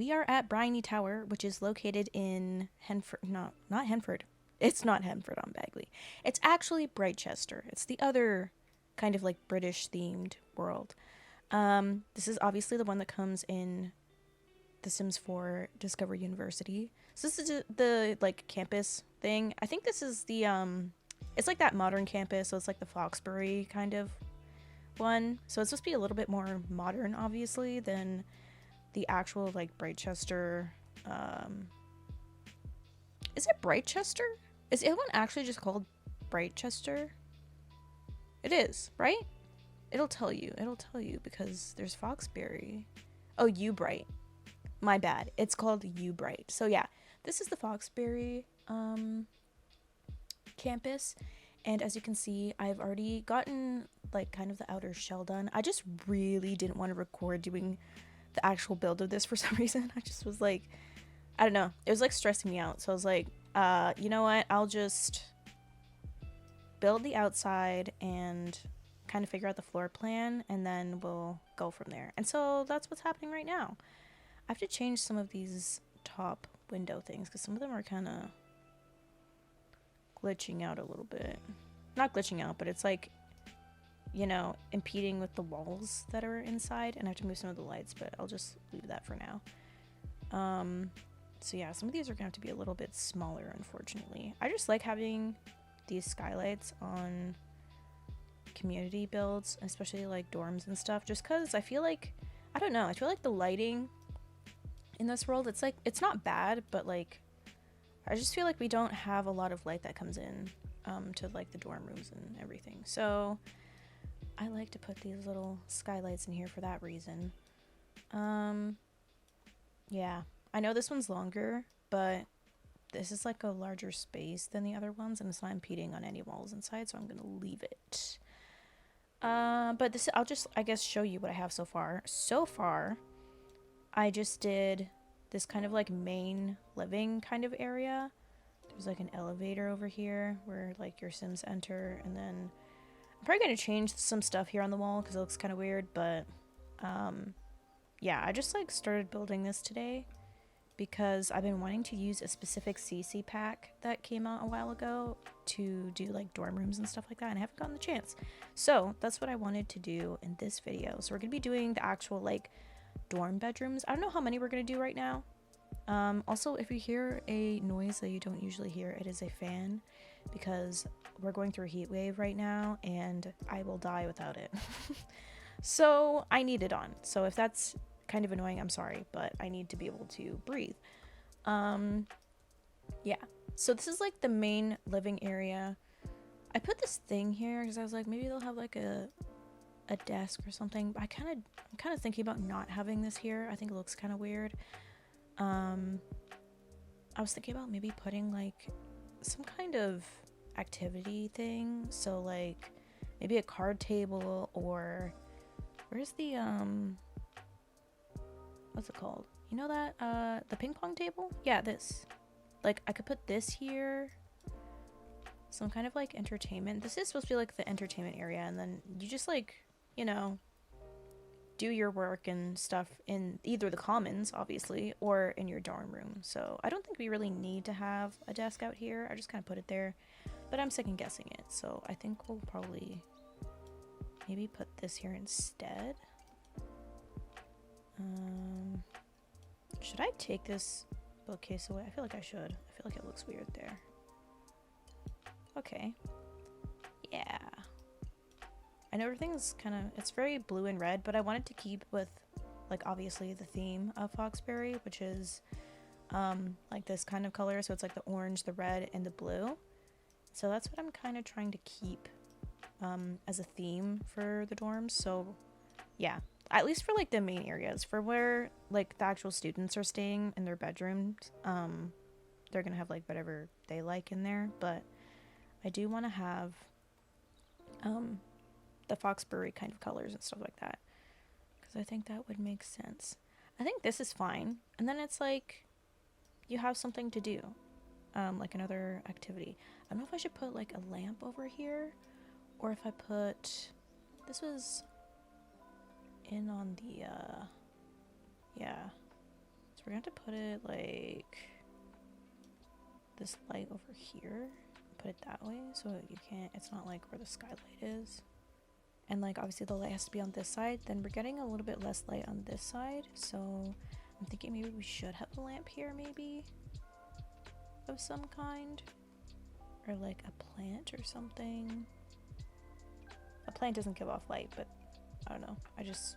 we are at Bryony Tower, which is located in Henford. No, not Henford. It's not Henford on Bagley. It's actually Brightchester. It's the other kind of like British themed world. This is obviously the one that comes in The Sims 4 Discovery University. So this is the like campus thing. I think this is the it's like that modern campus, so it's like the Foxbury kind of one. So it's supposed to be a little bit more modern, obviously, than the actual like Brightchester. Is it Brightchester? Is it one actually just called Brightchester? It is, right? It'll tell you. It'll tell you because there's Foxbury. Oh, U-Bright. My bad. It's called U-Bright. So yeah, this is the Foxbury campus. And as you can see, I've already gotten like kind of the outer shell done. I just really didn't want to record doing the actual build of this for some reason. I just was like, I don't know. It was like stressing me out. So I was like, you know what? I'll just build the outside and kind of figure out the floor plan, and then we'll go from there. And so that's what's happening right now. I have to change some of these top window things because some of them are kind of glitching out a little bit. Not glitching out, but it's like, you know, impeding with the walls that are inside, and I have to move some of the lights, but I'll just leave that for now. So yeah, some of these are gonna have to be a little bit smaller, unfortunately. I just like having these skylights on community builds, especially like dorms and stuff, just because I feel like, I don't know, I feel like the lighting in this world, it's like, it's not bad, but like, I just feel like we don't have a lot of light that comes in to like the dorm rooms and everything. So I like to put these little skylights in here for that reason. Yeah, I know this one's longer, but this is like a larger space than the other ones, and it's not impeding on any walls inside, so I'm gonna leave it. But this, I'll just, I guess, show you what I have so far. So far, I just did this kind of like main living kind of area. There's like an elevator over here where like your Sims enter, and then I'm probably gonna change some stuff here on the wall because it looks kind of weird, but yeah, I just like started building this today because I've been wanting to use a specific CC pack that came out a while ago to do like dorm rooms and stuff like that, and I haven't gotten the chance. So that's what I wanted to do in this video. So we're gonna be doing the actual like dorm bedrooms. I don't know how many we're gonna do right now. Also, if you hear a noise that you don't usually hear, it is a fan because we're going through a heat wave right now and I will die without it. So I need it on. So if that's kind of annoying, I'm sorry, but I need to be able to breathe. Yeah, so this is like the main living area. I put this thing here because I was like, maybe they'll have like a desk or something. But I'm kind of thinking about not having this here. I think it looks kind of weird. I was thinking about maybe putting like some kind of activity thing. So like maybe a card table, or where's the what's it called? You know that the ping pong table? Yeah, this. Like I could put this here. Some kind of like entertainment. This is supposed to be like the entertainment area, and then you just like, you know, do your work and stuff in either the commons, obviously, or in your dorm room. So I don't think we really need to have a desk out here. I just kind of put it there, but I'm second guessing it. So I think we'll probably maybe put this here instead. Should I take this bookcase away? I feel like I should. I feel like it looks weird there. Okay. Yeah. I know everything's kind of, it's very blue and red, but I wanted to keep with, like, obviously the theme of Foxbury, which is, like this kind of color. So it's like the orange, the red, and the blue. So that's what I'm kind of trying to keep, as a theme for the dorms. So, yeah. At least for, like, the main areas. For where, like, the actual students are staying in their bedrooms, they're gonna have, like, whatever they like in there. But I do want to have, the Foxbury kind of colors and stuff like that, because I think that would make sense. I think this is fine, and then it's like you have something to do, like another activity. I don't know if I should put like a lamp over here, or if I put, this was in on the yeah, it's we're going to put it like this light over here. Put it that way so you can't, it's not like where the skylight is. And like obviously the light has to be on this side. Then we're getting a little bit less light on this side. So I'm thinking maybe we should have a lamp here maybe. Of some kind. Or like a plant or something. A plant doesn't give off light, but I don't know. I just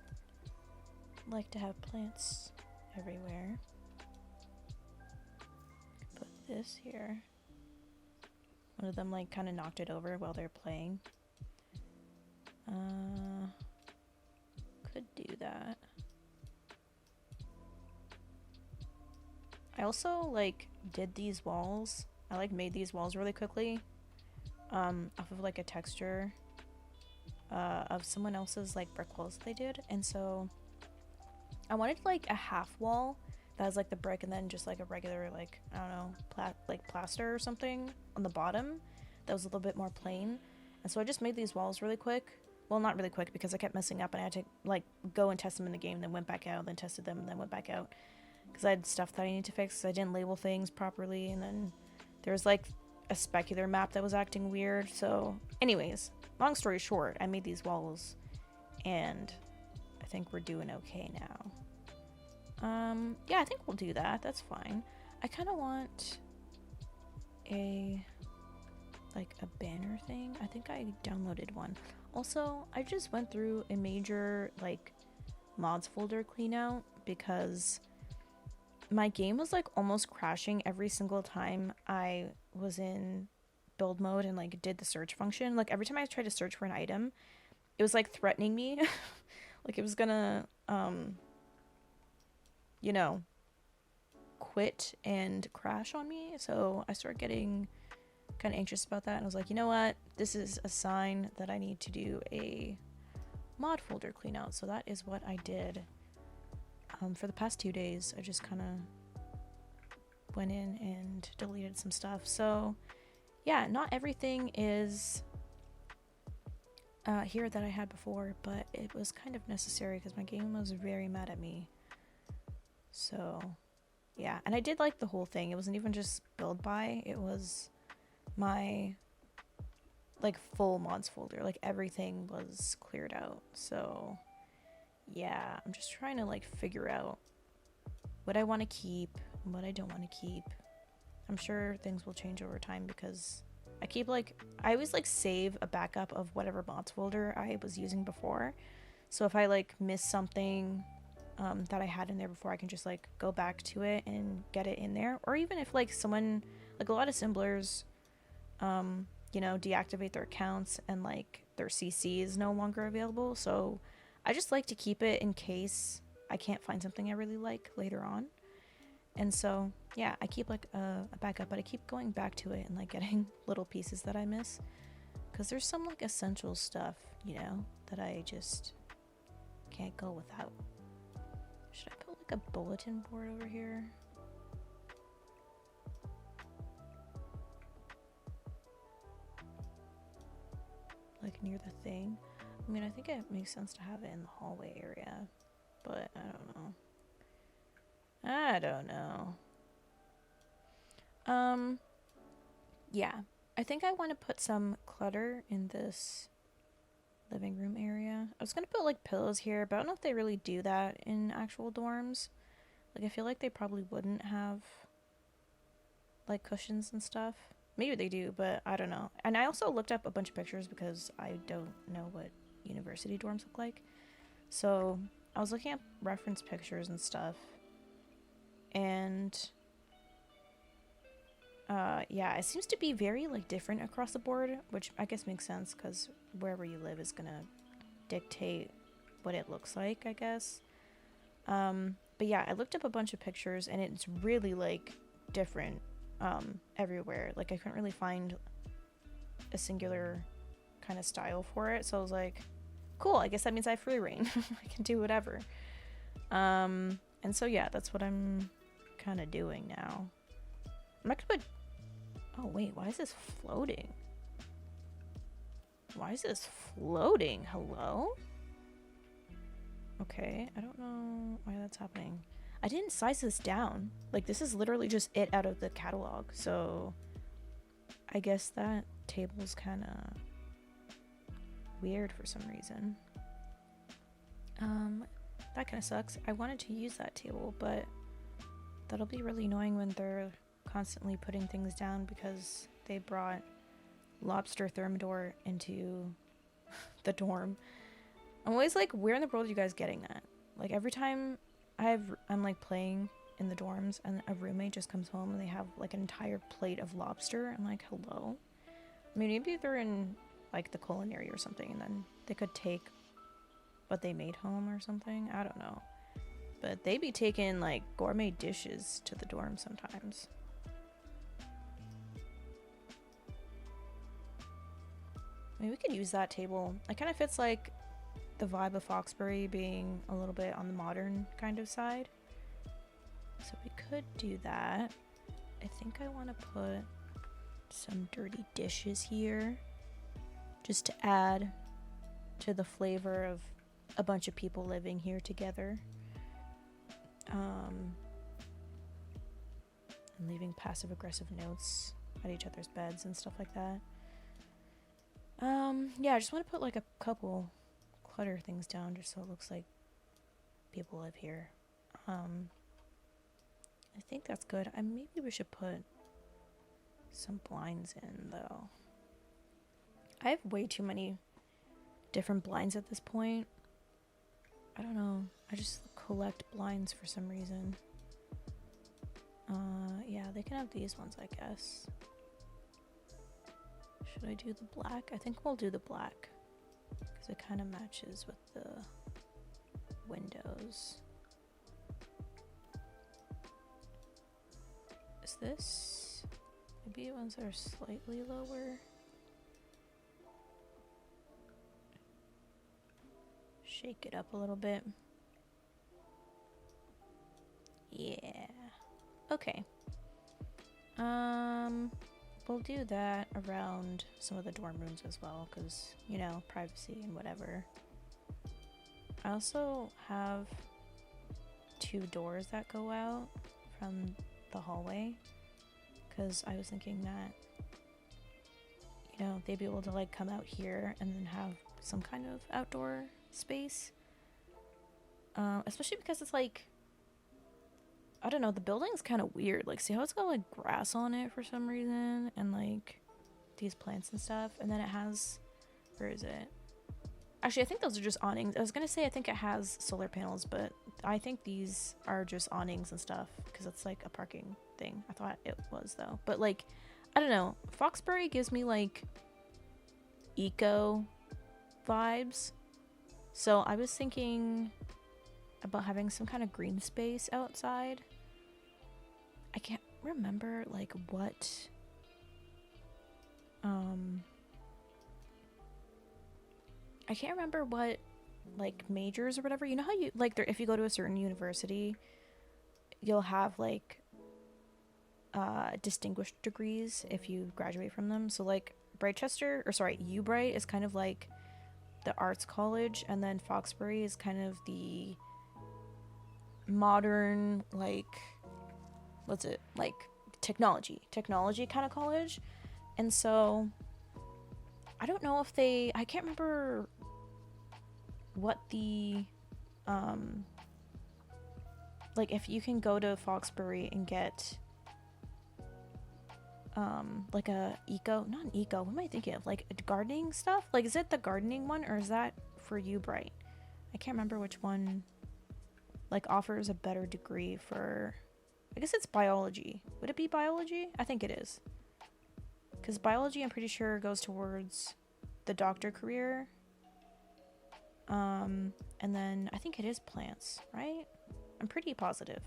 like to have plants everywhere. Put this here. One of them like kind of knocked it over while they're playing. Could do that. I also like did these walls. I like made these walls really quickly. Off of like a texture of someone else's like brick walls they did. And so I wanted like a half wall that has like the brick and then just like a regular like, I don't know, like plaster or something on the bottom that was a little bit more plain. And so I just made these walls really quick. Well, not really quick because I kept messing up and I had to like go and test them in the game, then went back out, then tested them, and then went back out. Because I had stuff that I need to fix. I didn't label things properly, and then there was like a specular map that was acting weird. So anyways, long story short, I made these walls and I think we're doing okay now. Yeah, I think we'll do that. That's fine. I kind of want a like a banner thing. I think I downloaded one. Also, I just went through a major like mods folder clean out because my game was like almost crashing every single time I was in build mode and like did the search function. Like every time I tried to search for an item, it was like threatening me. Like it was gonna you know, quit and crash on me. So I started getting kind of anxious about that, and I was like, you know what, this is a sign that I need to do a mod folder clean out. So that is what I did. For the past 2 days I just kind of went in and deleted some stuff. So yeah, not everything is here that I had before, but it was kind of necessary because my game was very mad at me. So yeah, and I did like the whole thing. It wasn't even just build by, it was my like full mods folder. Like everything was cleared out. So yeah, I'm just trying to like figure out what I want to keep and what I don't want to keep. I'm sure things will change over time because I keep like, I always like save a backup of whatever mods folder I was using before. So if I like miss something that I had in there before, I can just like go back to it and get it in there. Or even if like someone, like a lot of StrangerVillers, you know, deactivate their accounts and like their CC is no longer available. So I just like to keep it in case I can't find something I really like later on. And so yeah, I keep like a backup, but I keep going back to it and like getting little pieces that I miss, because there's some like essential stuff, you know, that I just can't go without. Should I put like a bulletin board over here? Like near the thing? I mean, I think it makes sense to have it in the hallway area, but I don't know. I don't know. Yeah, I think I want to put some clutter in this living room area. I was gonna put like pillows here, but I don't know if they really do that in actual dorms. Like I feel like they probably wouldn't have like cushions and stuff. Maybe they do, but I don't know. And I also looked up a bunch of pictures because I don't know what university dorms look like. So I was looking at reference pictures and stuff. And yeah, it seems to be very like different across the board, which I guess makes sense because wherever you live is gonna dictate what it looks like, I guess. But yeah, I looked up a bunch of pictures and it's really like different everywhere. Like I couldn't really find a singular kind of style for it, so I was like, cool, I guess that means I have free reign. I can do whatever. And so yeah, that's what I'm kind of doing now. I'm not gonna put, oh wait, why is this floating? Why is this floating? Hello? Okay, I don't know why that's happening. I didn't size this down. Like, this is literally just it out of the catalog. So I guess that table's kind of weird for some reason. That kind of sucks. I wanted to use that table, but that'll be really annoying when they're constantly putting things down because they brought lobster thermidor into the dorm. I'm always like, where in the world are you guys getting that? Like, every time I'm like playing in the dorms and a roommate just comes home and they have like an entire plate of lobster, I'm like, hello? I mean, maybe they're in like the culinary or something and then they could take what they made home or something. I don't know. But they be taking like gourmet dishes to the dorm sometimes. I mean, we could use that table. It kind of fits like the vibe of Foxbury being a little bit on the modern kind of side. So we could do that. I think I want to put some dirty dishes here just to add to the flavor of a bunch of people living here together. And leaving passive aggressive notes at each other's beds and stuff like that. Yeah, I just want to put like a couple clutter things down just so it looks like people live here. I think that's good. Maybe we should put some blinds in though. I have way too many different blinds at this point. I don't know. I just collect blinds for some reason. Yeah, they can have these ones, I guess. Should I do the black? I think we'll do the black because it kind of matches with the windows. Is this maybe ones that are slightly lower? Shake it up a little bit. Yeah. Okay. We'll do that around some of the dorm rooms as well, because, you know, privacy and whatever. I also have 2 doors that go out from the hallway, because I was thinking that, you know, they'd be able to, like, come out here and then have some kind of outdoor space. Especially because it's, like, I don't know, the building's kind of weird. Like, see how it's got, like, grass on it for some reason? And, like, these plants and stuff. And then it has... Where is it? Actually, I think those are just awnings. I was gonna say I think it has solar panels, but I think these are just awnings and stuff. Because it's, like, a parking thing. I thought it was, though. But, like, I don't know. Foxbury gives me, like, eco vibes. So I was thinking about having some kind of green space outside. I can't remember like what I can't remember what like majors or whatever. You know how you like there, if you go to a certain university, you'll have like distinguished degrees if you graduate from them. So like UBright is kind of like the arts college, and then Foxbury is kind of the modern, like, what's it, like, technology kind of college. And so I don't know if I can't remember what the like if you can go to Foxbury and get like a not an eco, what am I thinking of, like gardening stuff. Like, is it the gardening one or is that for UBright? I can't remember which one like offers a better degree for, I guess it's biology. Would it be biology? I think it is, because biology I'm pretty sure goes towards the doctor career. And then I think it is plants, right? I'm pretty positive.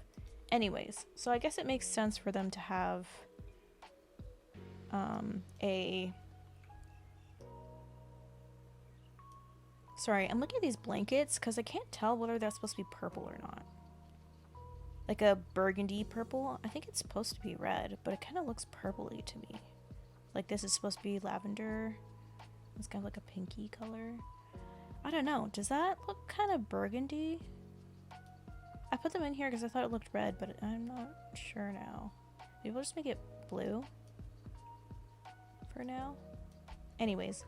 Anyways, so I guess it makes sense for them to have sorry, I'm looking at these blankets because I can't tell whether that's supposed to be purple or not. Like a burgundy purple. I think it's supposed to be red, but it kind of looks purpley to me. Like this is supposed to be lavender. It's kind of like a pinky color. I don't know. Does that look kind of burgundy? I put them in here because I thought it looked red, but I'm not sure now. Maybe we'll just make it blue for now. Anyways,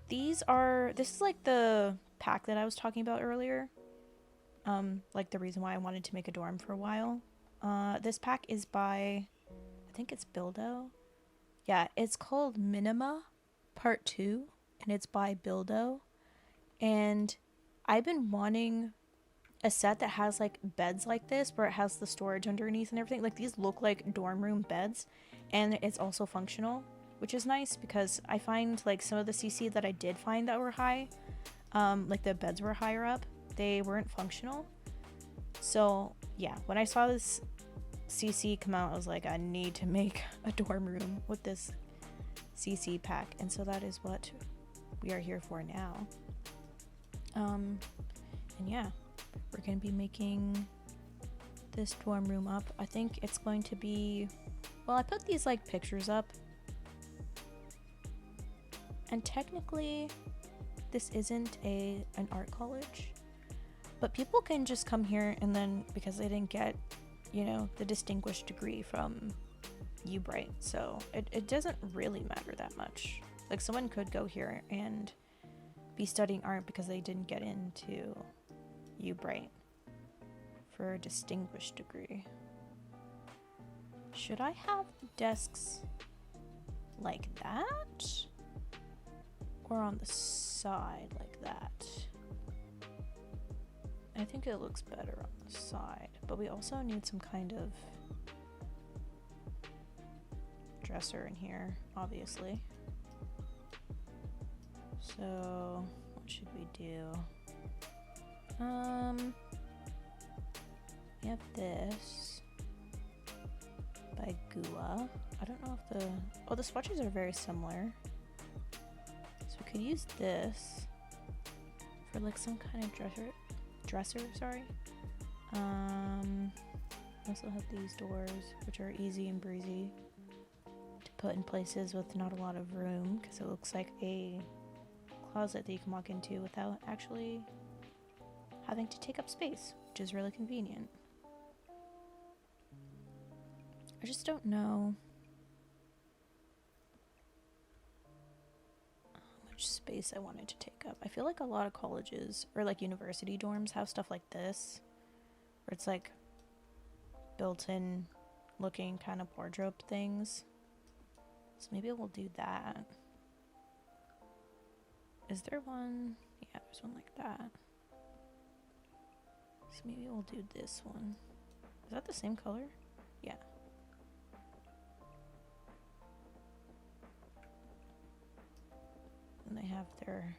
this is like the pack that I was talking about earlier. Like the reason why I wanted to make a dorm for a while. This pack is by, I think it's Bildo. Yeah, it's called Minima Part 2, and it's by Bildo. And I've been wanting a set that has like beds like this, where it has the storage underneath and everything. Like these look like dorm room beds, and it's also functional, which is nice because I find like some of the CC that I did find that were high, like the beds were higher up, they weren't functional. So yeah, when I saw this CC come out, I was like, I need to make a dorm room with this CC pack, and so that is what we are here for now. And yeah, we're gonna be making this dorm room up. I think it's going to be, well, I put these like pictures up, and technically this isn't an art college, but people can just come here and then, because they didn't get, you know, the distinguished degree from UBright, so it doesn't really matter that much. Like someone could go here and be studying art because they didn't get into UBright for a distinguished degree. Should I have desks like that? Or on the side like that? I think it looks better on the side, but we also need some kind of dresser in here, obviously. So what should we do? We have this by Gua. I don't know if the swatches are very similar. So we could use this for like some kind of dresser, sorry. We also have these doors, which are easy and breezy to put in places with not a lot of room, because it looks like a closet that you can walk into without actually having to take up space, which is really convenient. I just don't know how much space I wanted to take up. I feel like a lot of colleges or like university dorms have stuff like this, where it's like built-in looking kind of wardrobe things. So maybe we'll do that. Is there one? Yeah, there's one like that. So maybe we'll do this one. Is that the same color? Yeah. And they have their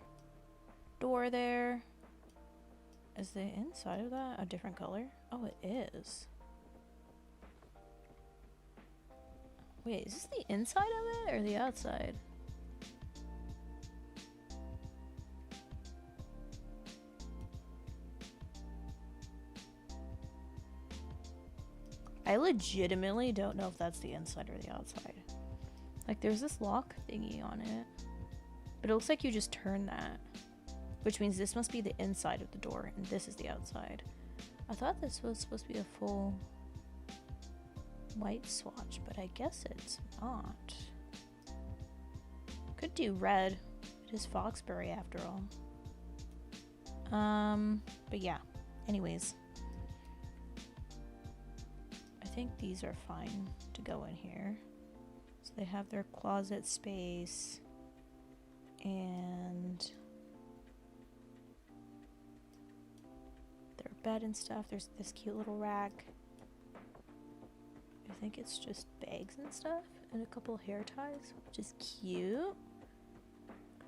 door there. Is the inside of that a different color? Oh, it is. Wait, is this the inside of it or the outside? I legitimately don't know if that's the inside or the outside. Like, there's this lock thingy on it, but it looks like you just turn that, which means this must be the inside of the door and this is the outside. I thought this was supposed to be a full white swatch, but I guess it's not. Could do red. It is Foxbury after all. But yeah. Anyways, I think these are fine to go in here. So they have their closet space and their bed and stuff. There's this cute little rack. I think it's just bags and stuff and a couple hair ties, which is cute.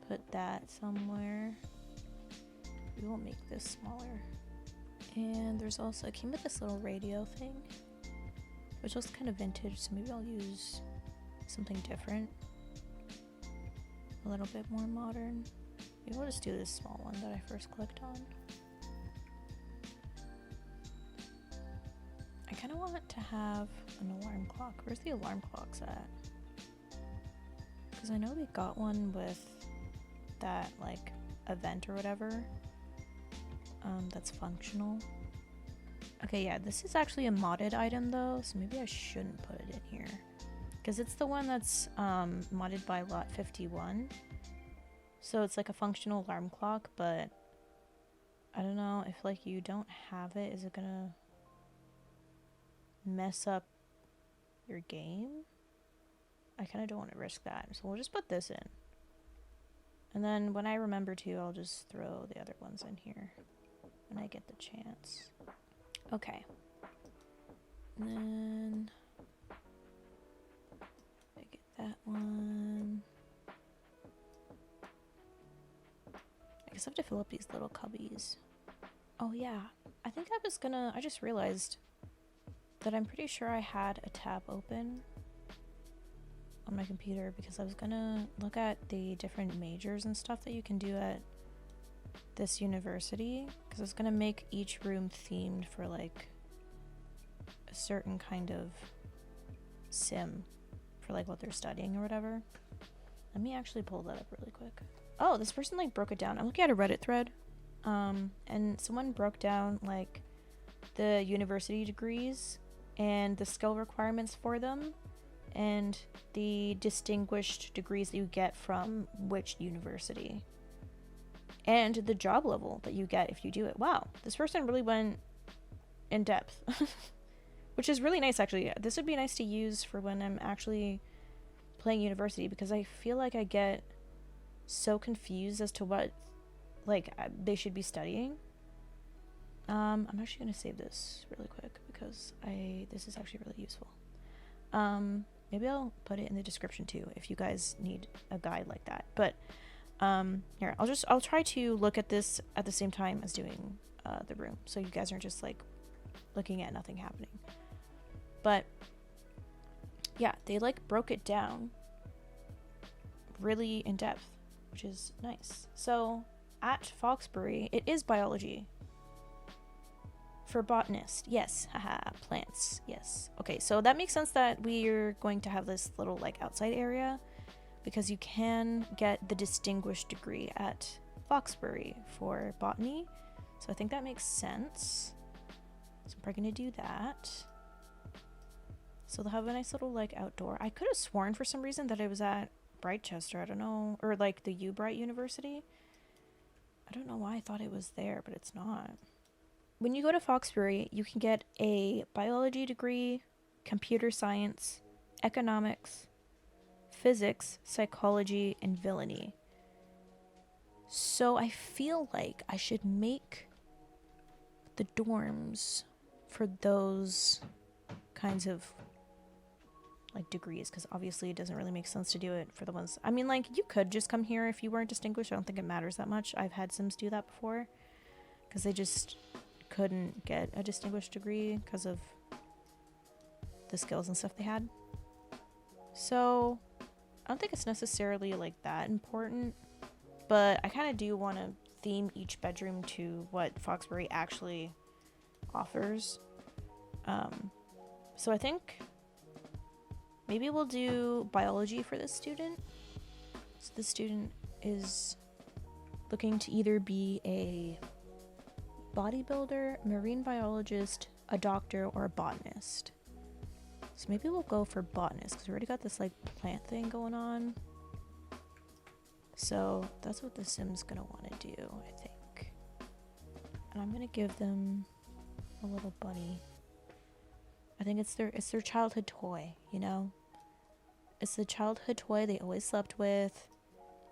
Put that somewhere. We will make this smaller. And there's also, it came with this little radio thing, which looks kind of vintage, so maybe I'll use something different. A little bit more modern. Maybe we'll just do this small one that I first clicked on. I kind of want to have an alarm clock. Where's the alarm clocks at? Because I know we got one with that like event or whatever that's functional. Okay, yeah, this is actually a modded item though, so maybe I shouldn't put it in here. Because it's the one that's modded by Lot 51. So it's like a functional alarm clock, but I don't know if like you don't have it, is it gonna mess up your game? I kind of don't want to risk that, so we'll just put this in. And then when I remember to, I'll just throw the other ones in here when I get the chance. Okay. And then I get that one. I guess I have to fill up these little cubbies. Oh yeah, I think I just realized that I'm pretty sure I had a tab open on my computer because I was gonna look at the different majors and stuff that you can do at this university, because I was gonna make each room themed for like a certain kind of sim for like what they're studying or whatever. Let me actually pull that up really quick. Oh, this person like broke it down. I'm looking at a Reddit thread, and someone broke down like the university degrees and the skill requirements for them and the distinguished degrees that you get from which university and the job level that you get if you do it. Wow, this person really went in depth, which is really nice actually. This would be nice to use for when I'm actually playing university, because I feel like I get so confused as to what like they should be studying. I'm actually gonna save this really quick because this is actually really useful. Maybe I'll put it in the description too if you guys need a guide like that. But here, I'll try to look at this at the same time as doing the room, so you guys aren't just like looking at nothing happening. But yeah, they like broke it down really in depth, which is nice. So at Foxbury, it is biology. For botanist, yes, haha, plants, yes. Okay, so that makes sense that we're going to have this little like outside area, because you can get the distinguished degree at Foxbury for botany. So I think that makes sense. So I'm probably gonna do that. So they'll have a nice little like outdoor. I could have sworn for some reason that it was at Brightchester, I don't know, or like the UBright University. I don't know why I thought it was there, but it's not. When you go to Foxbury, you can get a biology degree, computer science, economics, physics, psychology, and villainy. So I feel like I should make the dorms for those kinds of like degrees, because obviously it doesn't really make sense to do it for the ones. I mean, like, you could just come here if you weren't distinguished. I don't think it matters that much. I've had Sims do that before because they just couldn't get a distinguished degree because of the skills and stuff they had. So I don't think it's necessarily like that important, but I kind of do want to theme each bedroom to what Foxbury actually offers. So I think maybe we'll do biology for this student. So this student is looking to either be a bodybuilder, marine biologist, a doctor, or a botanist. So maybe we'll go for botanist because we already got this like plant thing going on. So that's what the Sim's gonna want to do, I think. And I'm gonna give them a little bunny. I think it's their childhood toy, you know? It's the childhood toy they always slept with,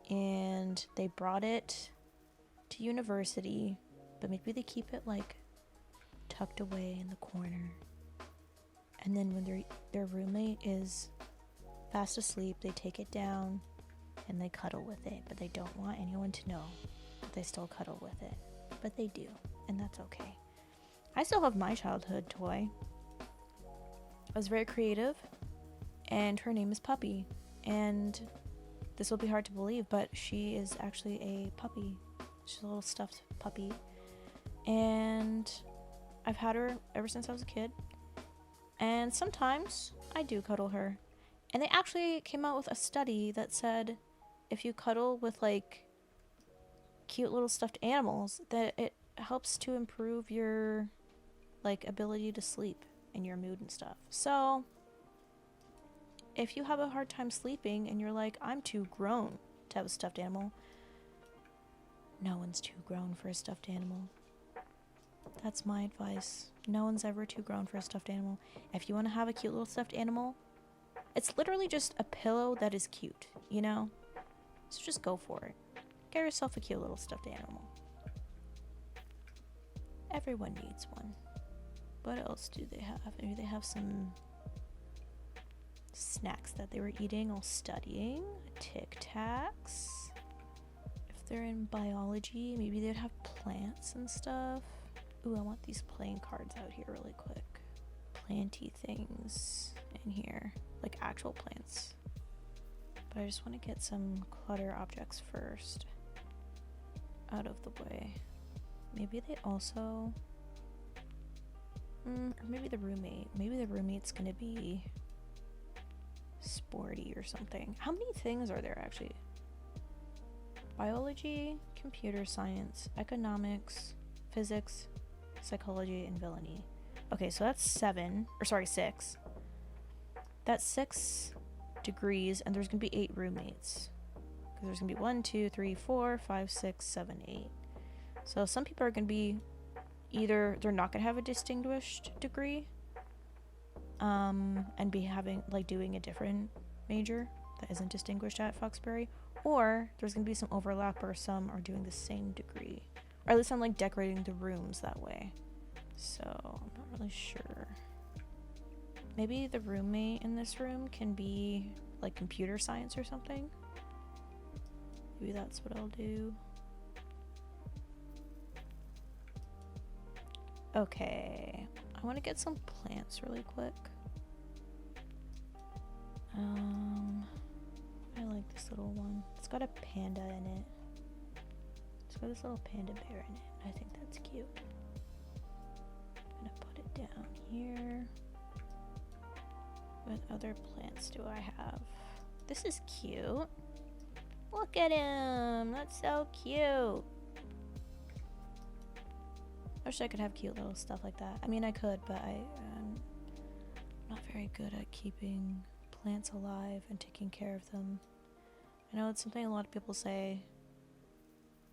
and they brought it to university, but maybe they keep it like tucked away in the corner. And then when their roommate is fast asleep, they take it down and they cuddle with it, but they don't want anyone to know that they still cuddle with it. But they do, and that's okay. I still have my childhood toy. I was very creative, and her name is Puppy. And this will be hard to believe, but she is actually a puppy. She's a little stuffed puppy. And I've had her ever since I was a kid. And sometimes I do cuddle her. And they actually came out with a study that said if you cuddle with like cute little stuffed animals, that it helps to improve your like ability to sleep and your mood and stuff. So if you have a hard time sleeping and you're like, I'm too grown to have a stuffed animal, no one's too grown for a stuffed animal. That's my advice. No one's ever too grown for a stuffed animal. If you want to have a cute little stuffed animal, it's literally just a pillow that is cute, you know? So just go for it. Get yourself a cute little stuffed animal. Everyone needs one. What else do they have? Maybe they have some snacks that they were eating while studying. Tic Tacs. If they're in biology, maybe they'd have plants and stuff. Ooh, I want these playing cards out here really quick. Planty things in here. Like actual plants. But I just want to get some clutter objects first. Out of the way. Maybe they also... or maybe the roommate. Maybe the roommate's gonna be sporty or something. How many things are there actually? Biology, computer science, economics, physics, psychology, and villainy. Okay, so that's 6. That's 6 degrees, and there's gonna be 8 roommates. Because there's gonna be 1, 2, 3, 4, 5, 6, 7, 8. So some people are gonna be either they're not gonna have a distinguished degree, and be having like doing a different major that isn't distinguished at Foxbury, or there's gonna be some overlap or some are doing the same degree, or at least I'm like decorating the rooms that way. So I'm not really sure. Maybe the roommate in this room can be like computer science or something. Maybe that's what I'll do. Okay, I want to get some plants really quick. I like this little one. It's got a panda in it. It's got this little panda bear in it. I think that's cute. I'm gonna put it down here. What other plants do I have? This is cute. Look at him. That's so cute. I wish I could have cute little stuff like that. I mean, I could, but I'm not very good at keeping plants alive and taking care of them. I know it's something a lot of people say.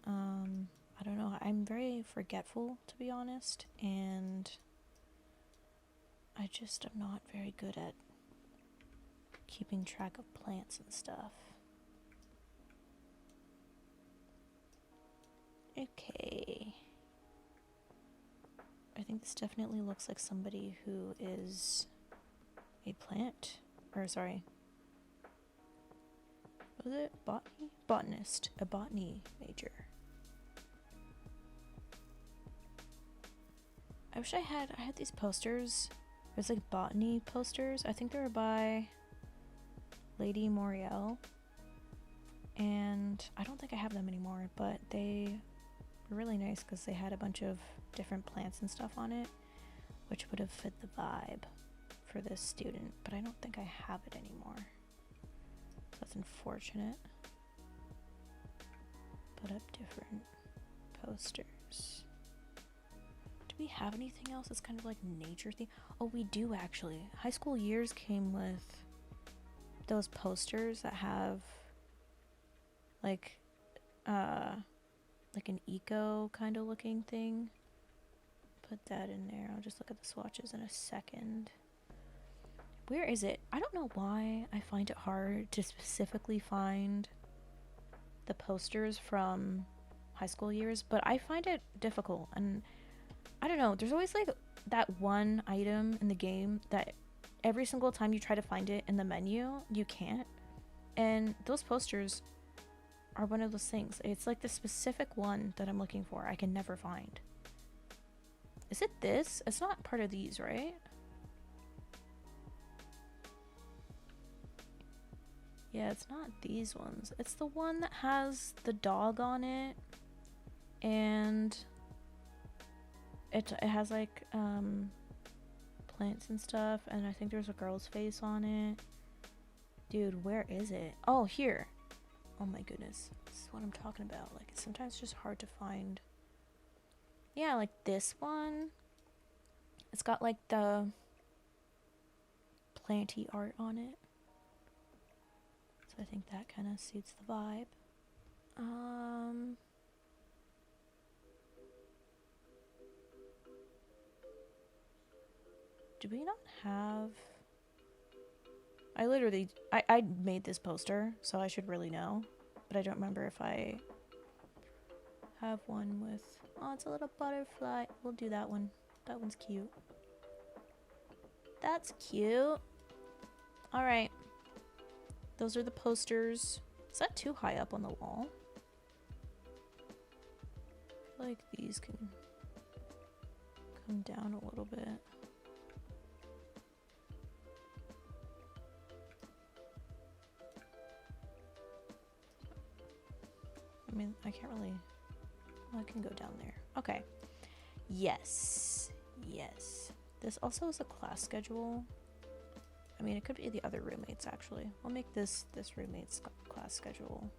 I don't know. I'm very forgetful, to be honest, and I just am not very good at keeping track of plants and stuff. Okay. I think this definitely looks like somebody who is a plant, or sorry, was it botany? Botanist, a botany major. I wish I had these posters. There's like botany posters. I think they were by Lady Moriel, and I don't think I have them anymore, but they were really nice because they had a bunch of different plants and stuff on it, which would have fit the vibe for this student, but I don't think I have it anymore. So that's unfortunate. Put up different posters. Do we have anything else that's kind of like nature theme? Oh, we do actually. High school years came with those posters that have like an eco kind of looking thing. Put that in there. I'll just look at the swatches in a second. Where is it? I don't know why I find it hard to specifically find the posters from high school years, but I find it difficult, and I don't know, there's always like that one item in the game that every single time you try to find it in the menu, you can't. And those posters are one of those things. It's like the specific one that I'm looking for, I can never find. Is it this? It's not part of these, right? Yeah, it's not these ones. It's the one that has the dog on it, and it has like plants and stuff, and I think there's a girl's face on it. Dude, where is it? Oh, here. Oh my goodness. This is what I'm talking about. Like, it's sometimes just hard to find. Yeah, like this one. It's got like the planty art on it. So I think that kind of suits the vibe. Do we not have... I made this poster, so I should really know. But I don't remember if I have one with... Oh, it's a little butterfly. We'll do that one. That one's cute. That's cute. Alright. Those are the posters. Is that too high up on the wall? I feel like these can come down a little bit. I mean, I can't really... Well, I can go down there. Okay. Yes. Yes. This also is a class schedule. I mean, it could be the other roommates, actually. I'll make this roommate's class schedule.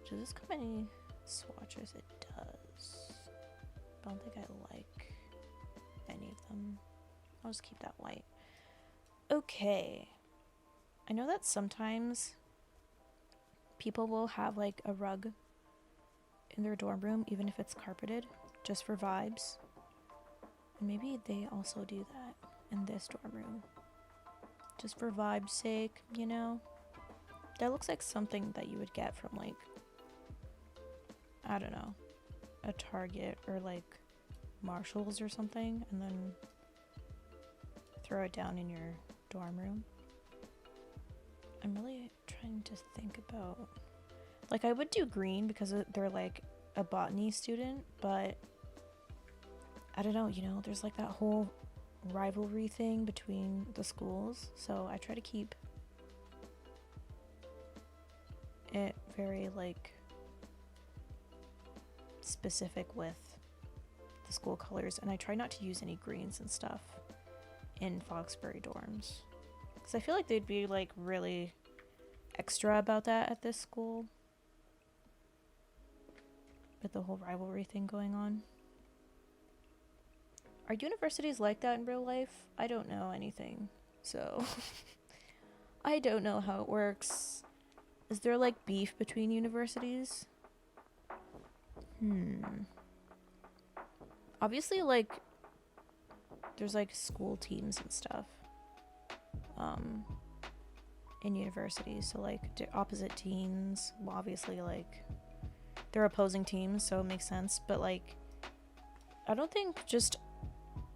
Does this come any swatches? It does. I don't think I like any of them. I'll just keep that white. Okay. I know that sometimes people will have like a rug in their dorm room, even if it's carpeted, just for vibes. And maybe they also do that in this dorm room. Just for vibe's sake, you know? That looks like something that you would get from like, I don't know, a Target or like Marshalls or something, and then throw it down in your dorm room. I'm really trying to think about, like, I would do green because they're like a botany student, but I don't know, you know, there's like that whole rivalry thing between the schools, so I try to keep it very like specific with the school colors, and I try not to use any greens and stuff in Foxbury dorms because I feel like they'd be like really extra about that at this school with the whole rivalry thing going on. Are universities like that in real life? I don't know anything, so I don't know how it works. Is there like beef between universities? Obviously, like, there's like school teams and stuff in universities, so like opposite teams, well, obviously like they're opposing teams, so it makes sense, but like I don't think, just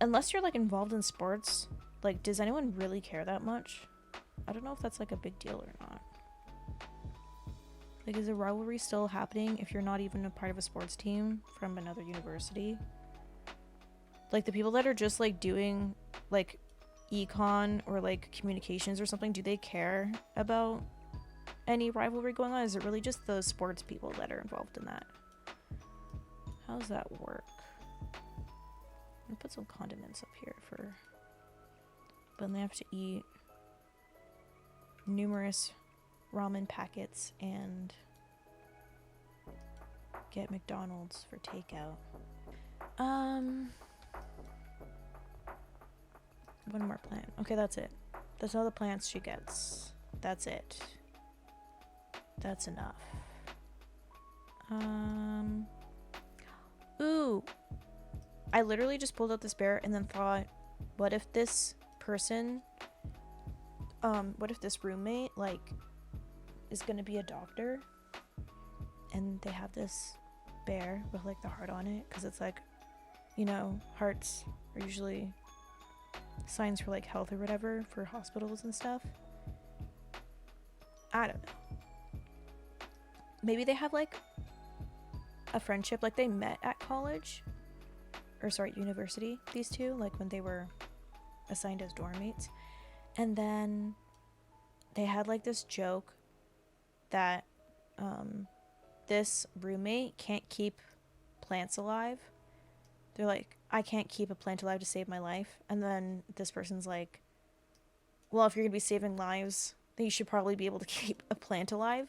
unless you're like involved in sports, like, does anyone really care that much? I don't know if that's like a big deal or not. Like, is a rivalry still happening if you're not even a part of a sports team from another university? Like, the people that are just like doing like econ or like communications or something, do they care about any rivalry going on? Is it really just the sports people that are involved in that? How does that work? I'm gonna put some condiments up here for when they have to eat numerous ramen packets and get McDonald's for takeout. One more plant. Okay, that's it. That's all the plants she gets. That's it. That's enough. Ooh. I literally just pulled out this bear and then thought, what if this person, what if this roommate, like, is gonna be a doctor? And they have this bear with, like, the heart on it, because it's, like, you know, hearts are usually signs for, like, health or whatever for hospitals and stuff. I don't know. Maybe they have, like, a friendship, like, they met at college. Or sorry, university, these two, like when they were assigned as dorm mates. And then they had like this joke that this roommate can't keep plants alive. They're like, I can't keep a plant alive to save my life. And then this person's like, well, if you're gonna be saving lives, then you should probably be able to keep a plant alive.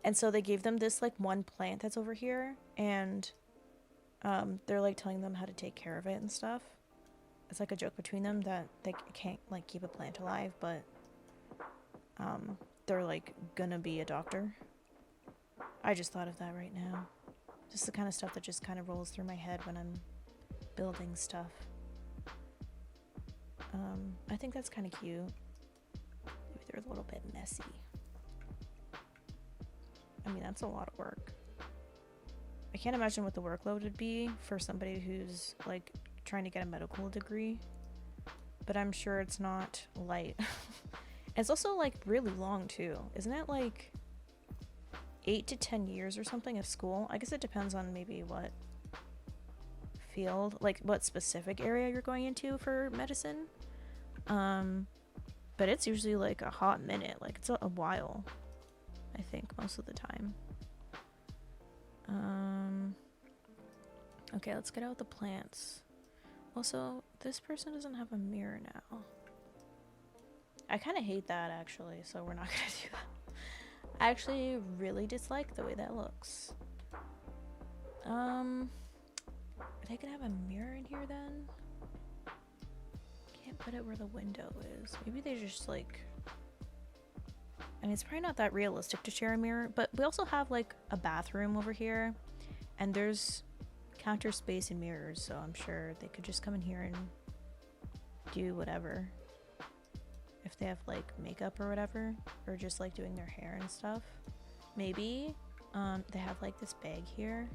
And so they gave them this like one plant that's over here, and they're like telling them how to take care of it and stuff. it's like a joke between them that they can't like keep a plant alive, but they're like gonna be a doctor. I just thought of that right now. Just the kind of stuff that just kind of rolls through my head when I'm building stuff. I think that's kind of cute. Maybe they're a little bit messy. I mean, that's a lot of work. I can't imagine what the workload would be for somebody who's like trying to get a medical degree, but I'm sure it's not light. It's also like really long too. Isn't it like 8 to 10 years or something of school? I guess it depends on maybe what field, like what specific area you're going into for medicine. But it's usually like a hot minute, like it's a while, I think, most of the time. Okay, let's get out the plants. Also, this person doesn't have a mirror now. I kind of hate that, actually, so we're not gonna do that. I actually really dislike the way that looks. Are they gonna have a mirror in here then? Can't put it where the window is. Maybe they just like... I mean, it's probably not that realistic to share a mirror, but we also have like a bathroom over here, and there's counter space and mirrors, so I'm sure they could just come in here and do whatever. If they have like makeup or whatever, or just like doing their hair and stuff. Maybe they have like this bag here.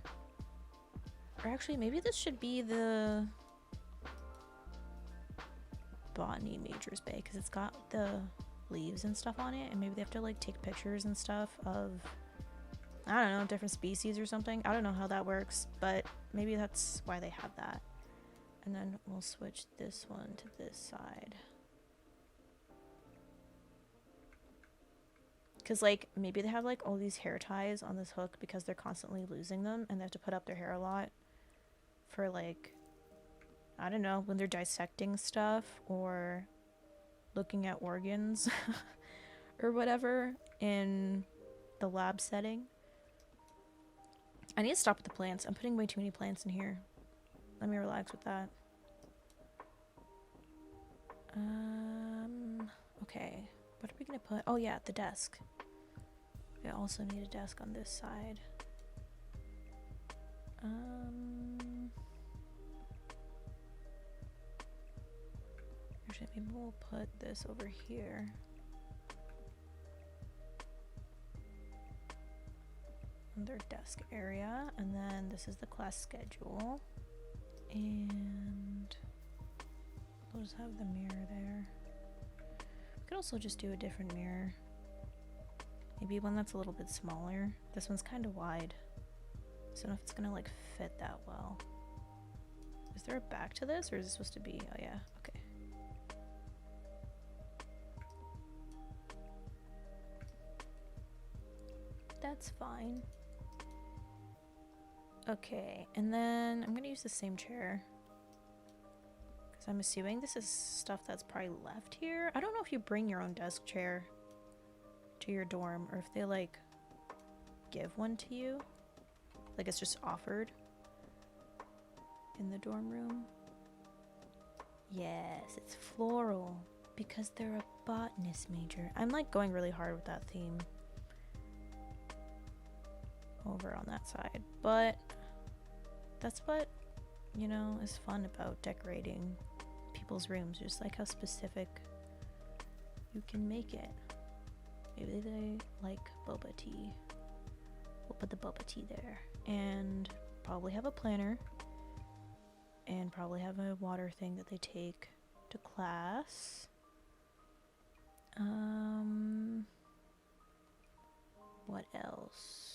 Or actually, maybe this should be the botany major's bag, because it's got the leaves and stuff on it, and maybe they have to like take pictures and stuff of, I don't know, different species or something. I don't know how that works, but maybe that's why they have that. And then we'll switch this one to this side. Because like maybe they have like all these hair ties on this hook because they're constantly losing them, and they have to put up their hair a lot for like, I don't know, when they're dissecting stuff or looking at organs or whatever in the lab setting. I need to stop with the plants. I'm putting way too many plants in here. Let me relax with that. Okay. What are we gonna put? Oh yeah, the desk. We also need a desk on this side. Actually, maybe we'll put this over here. In their desk area, and then this is the class schedule. And we'll just have the mirror there. We could also just do a different mirror. Maybe one that's a little bit smaller. This one's kind of wide, so I don't know if it's gonna like fit that well. Is there a back to this, or is it supposed to be? Oh yeah, okay. That's fine. Okay, and then I'm gonna use the same chair, because I'm assuming this is stuff that's probably left here. I don't know if you bring your own desk chair to your dorm, or if they like give one to you, like it's just offered in the dorm room. Yes, it's floral because they're a botanist major. I'm like going really hard with that theme over on that side, but that's what, you know, is fun about decorating people's rooms, just like how specific you can make it. Maybe they like boba tea. We'll put the boba tea there, and probably have a planner, and probably have a water thing that they take to class. What else?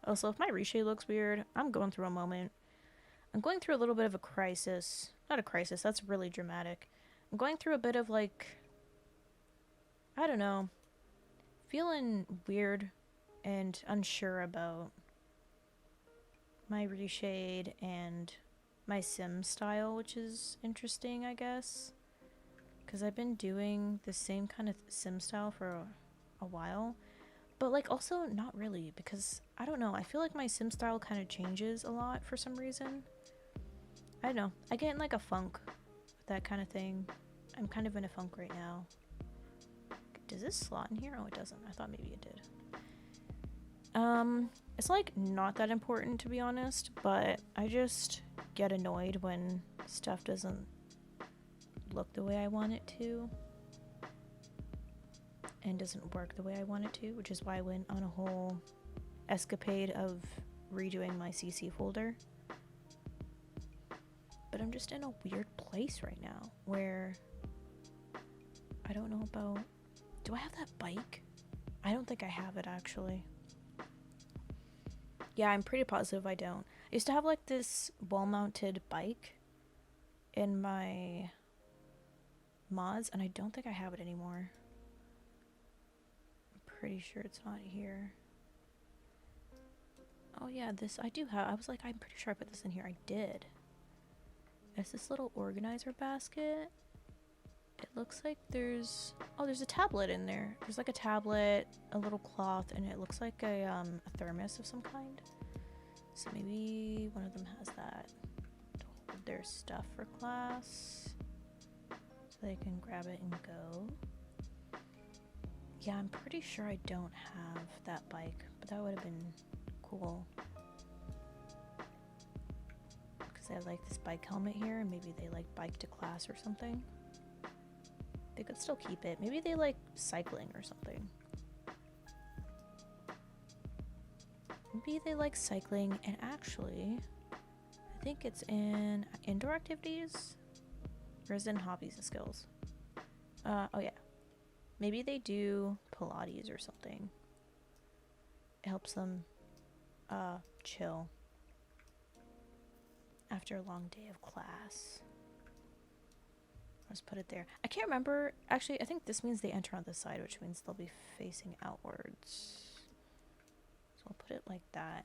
Oh, so if my RESHADE looks weird, I'm going through a moment. I'm going through a little bit of a crisis. Not a crisis, that's really dramatic. I'm going through a bit of like, I don't know, feeling weird and unsure about my RESHADE and my sim style, which is interesting, I guess. Because I've been doing the same kind of sim style for a while. But like also not really, because I don't know, I feel like my sim style kind of changes a lot for some reason. I don't know, I get in like a funk with that kind of thing. I'm kind of in a funk right now. Does this slot in here? Oh, it doesn't. I thought maybe it did. It's like not that important to be honest, but I just get annoyed when stuff doesn't look the way I want it to and doesn't work the way I want it to, which is why I went on a whole escapade of redoing my CC folder. But I'm just in a weird place right now where I don't know about... Do I have that bike? I don't think I have it actually. Yeah, I'm pretty positive I don't. I used to have like this wall-mounted bike in my mods, and I don't think I have it anymore. I'm pretty sure it's not here. Oh yeah, this I do have. I was like, I'm pretty sure I put this in here. I did. It's this little organizer basket. It looks like there's... Oh, there's a tablet in there. There's like a tablet, a little cloth, and it looks like a thermos of some kind. So maybe one of them has that to hold their stuff for class. So they can grab it and go. Yeah, I'm pretty sure I don't have that bike, but that would have been cool. Because they have like this bike helmet here, and maybe they like bike to class or something. They could still keep it. Maybe they like cycling or something. Maybe they like cycling, and actually, I think it's in indoor activities, or is it in hobbies and skills? Oh yeah. Maybe they do Pilates or something. It helps them chill after a long day of class. Let's put it there. I can't remember. Actually, I think this means they enter on this side, which means they'll be facing outwards. So I'll put it like that.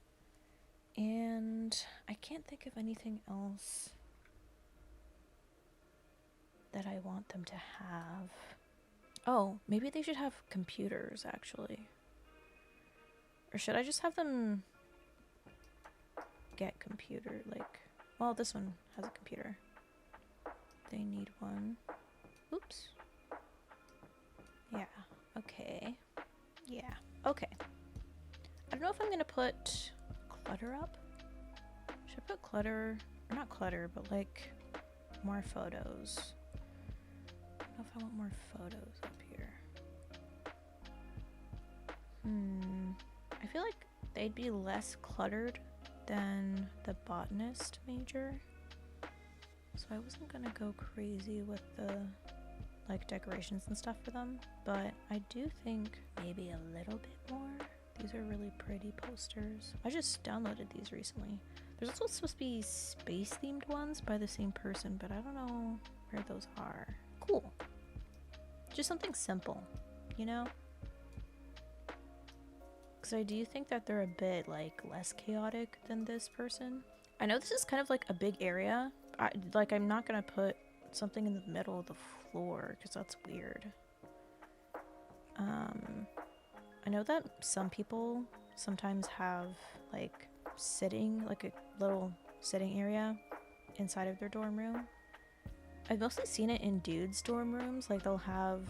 And I can't think of anything else that I want them to have. Oh, maybe they should have computers, actually. Or should I just have them get computer? Like, well, this one has a computer. They need one. Oops. Yeah. Okay. Yeah. Okay. I don't know if I'm gonna put clutter up. Should I put clutter? Or not clutter, but like more photos. I don't know if I want more photos up here. I feel like they'd be less cluttered than the botanist major. So I wasn't gonna go crazy with the like decorations and stuff for them, but I do think maybe a little bit more. These are really pretty posters. I just downloaded these recently. There's also supposed to be space themed ones by the same person, but I don't know where those are. Cool. Just something simple, you know? Because I do think that they're a bit like less chaotic than this person. I know this is kind of like a big area. I'm not gonna put something in the middle of the floor because that's weird. I know that some people sometimes have like like a little sitting area inside of their dorm room. I've mostly seen it in dudes' dorm rooms. Like they'll have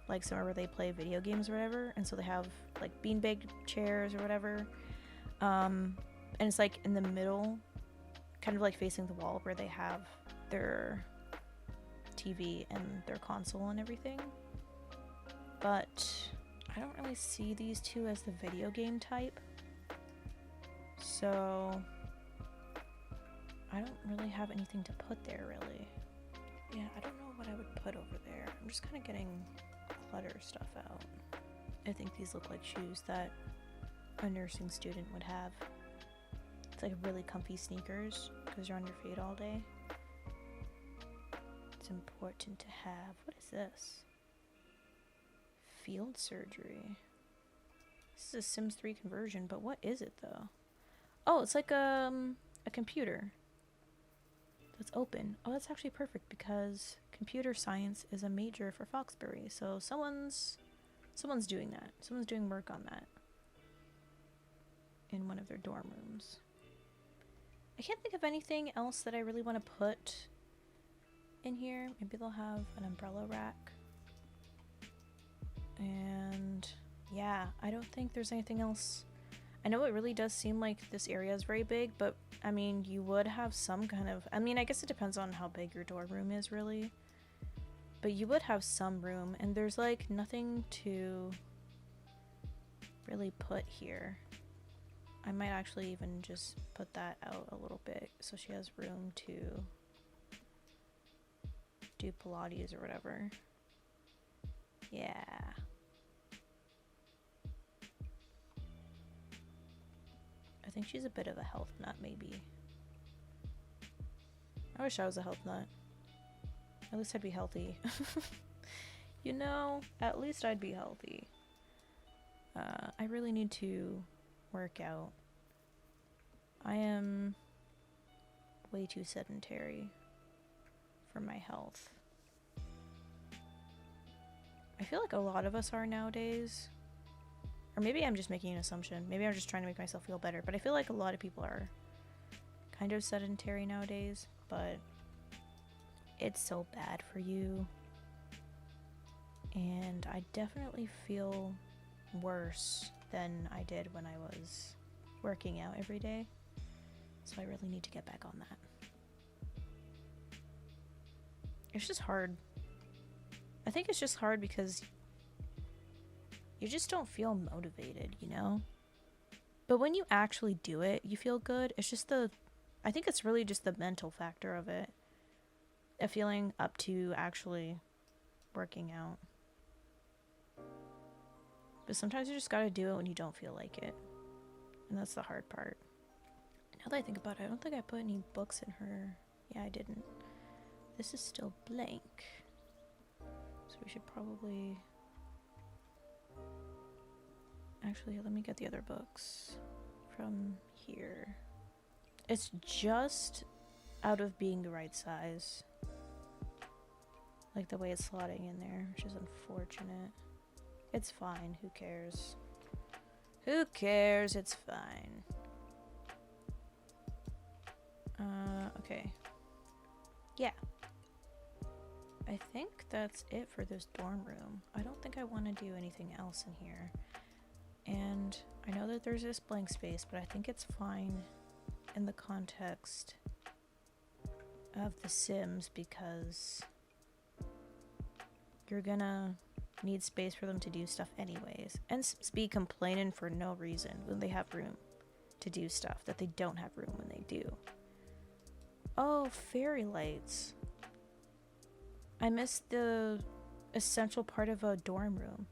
like somewhere where they play video games or whatever, and so they have like beanbag chairs or whatever. And it's like in the middle, kind of like facing the wall, where they have their TV and their console and everything. But I don't really see these two as the video game type. So I don't really have anything to put there, really. Yeah, I don't know what I would put over there. I'm just kind of getting clutter stuff out. I think these look like shoes that a nursing student would have. It's like really comfy sneakers because you're on your feet all day. It's important to have. What is this? Field surgery. This is a Sims 3 conversion, but what is it though? Oh, it's like a computer that's open. Oh, that's actually perfect because computer science is a major for Foxbury. So someone's doing that. Someone's doing work on that in one of their dorm rooms. I can't think of anything else that I really want to put in here. Maybe they'll have an umbrella rack. And yeah, I don't think there's anything else. I know it really does seem like this area is very big, but I mean, you would have some kind of, I mean, I guess it depends on how big your dorm room is really, but you would have some room, and there's like nothing to really put here. I might actually even just put that out a little bit so she has room to do Pilates or whatever. Yeah. I think she's a bit of a health nut, maybe. I wish I was a health nut. At least I'd be healthy. You know, at least I'd be healthy. I really need to work out. I am way too sedentary for my health. I feel like a lot of us are nowadays. Or maybe I'm just making an assumption. Maybe I'm just trying to make myself feel better. But I feel like a lot of people are kind of sedentary nowadays. But it's so bad for you. And I definitely feel worse than I did when I was working out every day. So I really need to get back on that. It's just hard. I think it's just hard because you just don't feel motivated, you know? But when you actually do it, you feel good. It's just I think it's really just the mental factor of it. A feeling up to actually working out. But sometimes you just gotta do it when you don't feel like it. And that's the hard part. Now that I think about it, I don't think I put any books in her. Yeah, I didn't. This is still blank. So we should probably... Actually, let me get the other books from here. It's just out of being the right size. Like the way it's slotting in there, which is unfortunate. It's fine, who cares? Who cares? It's fine. Okay. Yeah. I think that's it for this dorm room. I don't think I want to do anything else in here. And I know that there's this blank space, but I think it's fine in the context of The Sims because you're gonna need space for them to do stuff anyways. And Sims be complaining for no reason when they have room to do stuff that they don't have room when they do. Oh, fairy lights. I missed the essential part of a dorm room.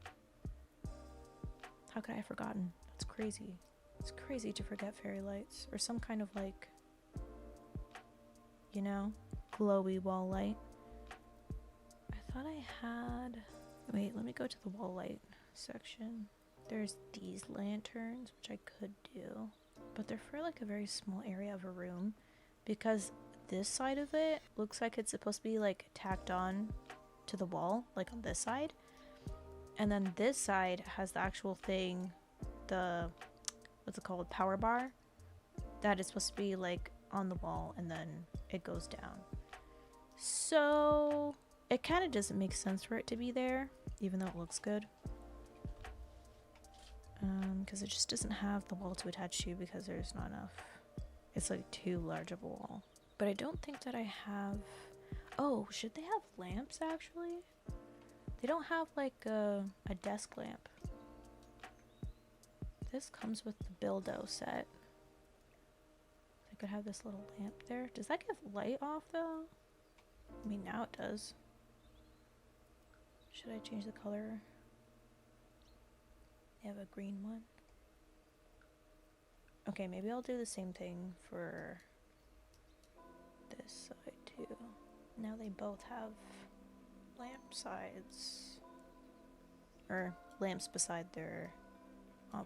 How could I have forgotten? That's crazy. It's crazy to forget fairy lights. Or some kind of like, you know, glowy wall light. I thought I had... Wait, let me go to the wall light section. There's these lanterns, which I could do. But they're for like a very small area of a room. Because this side of it looks like it's supposed to be like tacked on to the wall, like on this side. And then this side has the actual thing, the, what's it called, power bar, that is supposed to be like on the wall and then it goes down. So it kind of doesn't make sense for it to be there, even though it looks good. Because it just doesn't have the wall to attach to because there's not enough. It's like too large of a wall. But I don't think that I have... Oh, should they have lamps actually? They don't have like a desk lamp. This comes with the Buildo set. I could have this little lamp there. Does that give light off though? I mean, now it does. Should I change the color? They have a green one. Okay, maybe I'll do the same thing for this side too. Now they both have lamp sides. Or lamps beside their,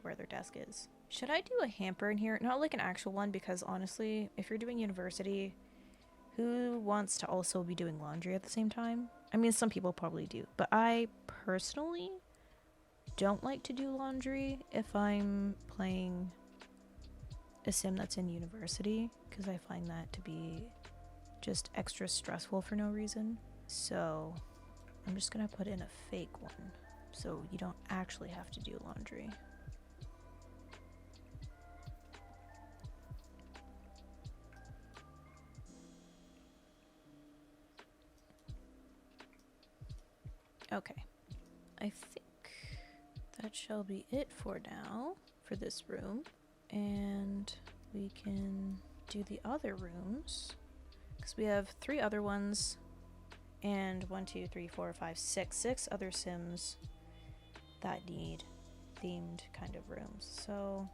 where their desk is. Should I do a hamper in here? Not like an actual one, because honestly, if you're doing university, who wants to also be doing laundry at the same time? I mean, some people probably do, but I personally don't like to do laundry if I'm playing a sim that's in university, because I find that to be just extra stressful for no reason. So I'm just gonna put in a fake one so you don't actually have to do laundry. Okay, I think that shall be it for now for this room, and we can do the other rooms because we have 3 other ones and 1, 2, 3, 4, 5, 6 other Sims that need themed kind of rooms. So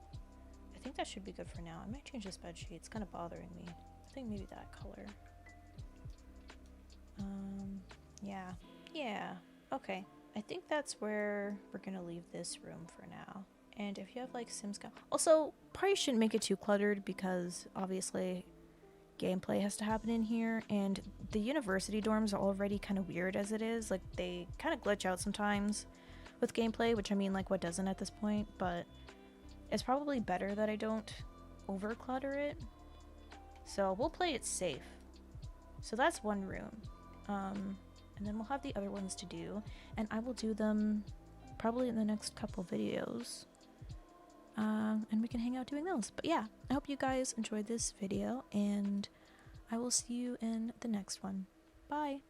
I think that should be good for now. I might change this bed sheet. It's kind of bothering me. I think maybe that color. Yeah. Okay. I think that's where we're gonna leave this room for now. And if you have like Sims also probably shouldn't make it too cluttered because obviously gameplay has to happen in here, and the university dorms are already kind of weird as it is. Like they kind of glitch out sometimes with gameplay, which I mean, like what doesn't at this point, but it's probably better that I don't over clutter it. So we'll play it safe. So that's one room. And then we'll have the other ones to do, and I will do them probably in the next couple videos. And we can hang out doing those. But yeah, I hope you guys enjoyed this video, and I will see you in the next one. Bye!